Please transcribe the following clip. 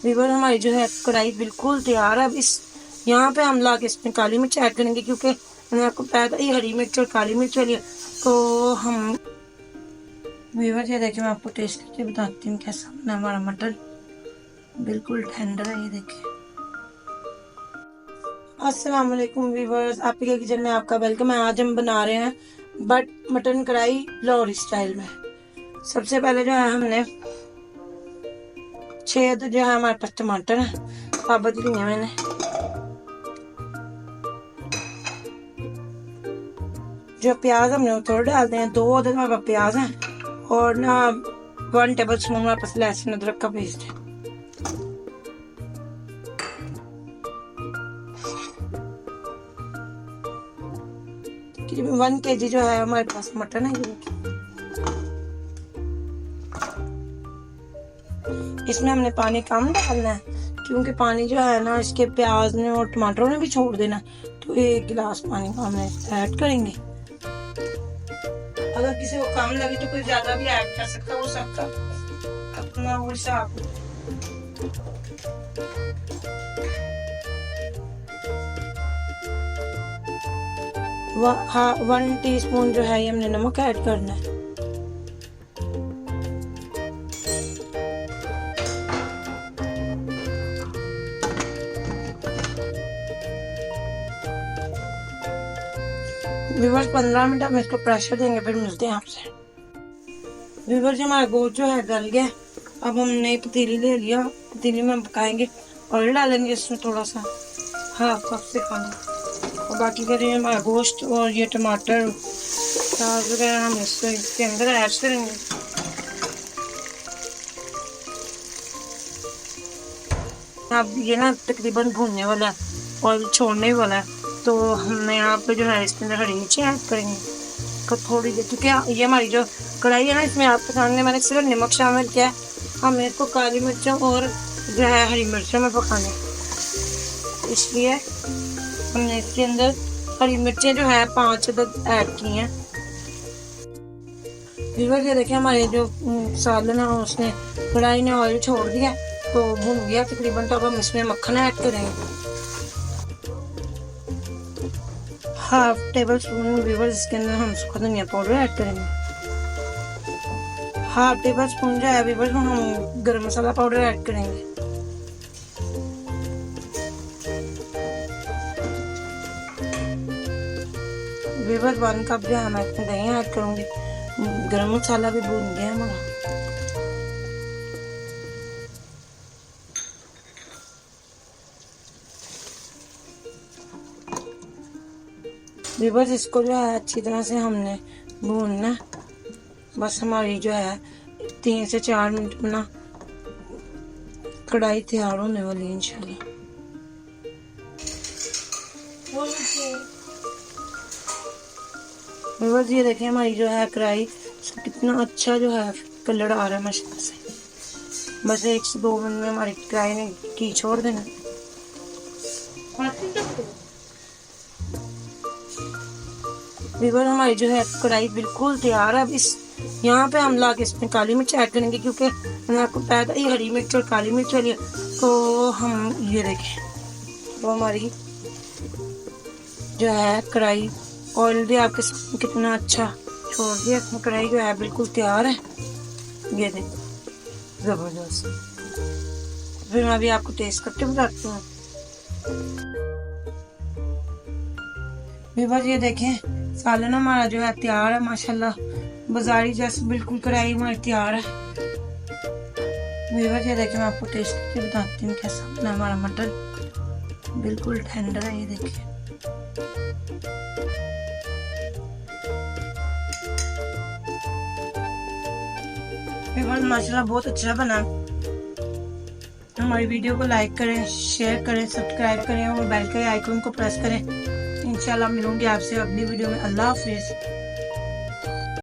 Viewer हमारी जो है कढ़ाई बिल्कुल तैयार है। अब इस यहाँ पे हम ला के इसमें काली मिर्च ऐड करेंगे, क्योंकि मैंने आपको बताया था ये हरी मिर्च और काली मिर्च वाली है। तो हम व्यूअर ये देखिए, मैं आपको टेस्ट करके बताती हूँ कैसा बना हमारा मटन। बिल्कुल टेंडर है, ये देखिए। अस्सलाम वालेकुम व्यूअर्स, आपके किचन में आपका वेलकम है। आज हम बना रहे हैं मटन कढ़ाई लाहौरी स्टाइल में। सबसे पहले जो है हमने 6 जो है हमारे पास टमाटर है, साबुत लिए मैंने। जो प्याज हमने वो थोड़े डालते हैं, 2 अदद हमारे पास प्याज है, और ना 1 टेबल स्पून हमारे पास लहसुन अदरक का पेस्ट है। तकरीबन 1 kg जो है हमारे पास मटन है। इसमें हमने पानी कम डालना है, क्योंकि पानी जो है ना इसके प्याज ने और टमाटरों ने भी छोड़ देना, तो 1 गिलास पानी का हमने ऐड करेंगे। अगर किसी को कम लगे तो कोई ज्यादा भी ऐड कर सकता है, वो सबका अपना वो हिसाब। हाँ, 1 टीस्पून जो है ये हमने नमक ऐड करना है। व्यूअर्स 15 मिनट हम इसको प्रेशर देंगे, फिर मिलते हैं आपसे। व्यूअर्स हमारा गोश्त जो है गल गया। अब हमने पतीली ले लिया, पतीली में हम पकाएंगे। ऑयल डालेंगे इसमें थोड़ा सा, हाफ कप से कम, और बाकी का जो हमारा गोश्त और ये टमाटर प्याज वगैरह हम इसके अंदर ऐड करेंगे। अब ये ना तकरीबन भूनने वाला है, ऑयल छोड़ने वाला है, तो हमने यहाँ पे जो है इसके अंदर हरी मिर्ची ऐड करेंगे तो थोड़ी देर, क्योंकि ये हमारी जो कढ़ाई है ना, इसमें आपके सामने मैंने सिर्फ नमक शामिल किया है। हमें इसको काली मिर्चों और जो है हरी मिर्चों में पकाने, इसलिए हमने इसके अंदर हरी मिर्चें जो है 5 अदद ऐड की हैं। व्यूअर्स ये देखिए, हमारे जो सालन है उसने कढ़ाई ने ऑयल छोड़ दिया, तो भून गया तकरीबन। तो अब हम इसमें मक्खन ऐड करेंगे, हाफ टेबल स्पून। व्यूअर्स इसके अंदर हम सूखा धनिया पाउडर ऐड करेंगे, हाफ टेबल स्पून जो है व्यूअर्स हम गरम मसाला पाउडर ऐड करेंगे। व्यूअर्स 1 कप जो है मैं इसमें दही ऐड करूंगी। गरम मसाला भी भून गया हमारा। व्यूअर्स इसको जो है अच्छी तरह से हमने भूनना। बस हमारी जो है 3 से 4 मिनट में ना कढ़ाई तैयार होने वाली है इंशाल्लाह। व्यूअर्स ये देखें, हमारी जो है कढ़ाई कितना अच्छा जो है कलर आ रहा है माशाल्लाह से। बस 1 से 2 मिनट में हमारी कढ़ाई ने घी छोड़ देना। व्यूअर्स हमारी जो है कढ़ाई बिल्कुल तैयार है। अब इस यहाँ पे हम ला के इसमें काली मिर्च ऐड करेंगे, क्योंकि मैंने आपको बताया था ये हरी मिर्च और काली मिर्च वाली है। तो हम ये देखें, तो हमारी जो है कढ़ाई ऑयल भी आपके सामने कितना अच्छा छोड़ दिया, इसमें कढ़ाई जो है बिल्कुल तैयार है। ये देखो जबरदस्त। फिर मैं अभी आपको टेस्ट करके बताती हूँ। व्यूअर्स ये देखें, सालन हमारा जो है तैयार है माशाल्लाह, बाजारी जैसे बिल्कुल कढ़ाई हमारी तैयार है। व्यूअर्स ये देखें, मैं आपको टेस्ट करके बताती हूँ कैसा बना हमारा मटन। बिल्कुल टेंडर है, ये देखिए। व्यूअर्स माशाल्लाह बहुत अच्छा बना। हमारी वीडियो को लाइक करें, शेयर करें, सब्सक्राइब करें और बेल के आइकन को प्रेस करें। इंशाल्लाह मिलूंगी आपसे अगली वीडियो में। अल्लाह हाफिज़।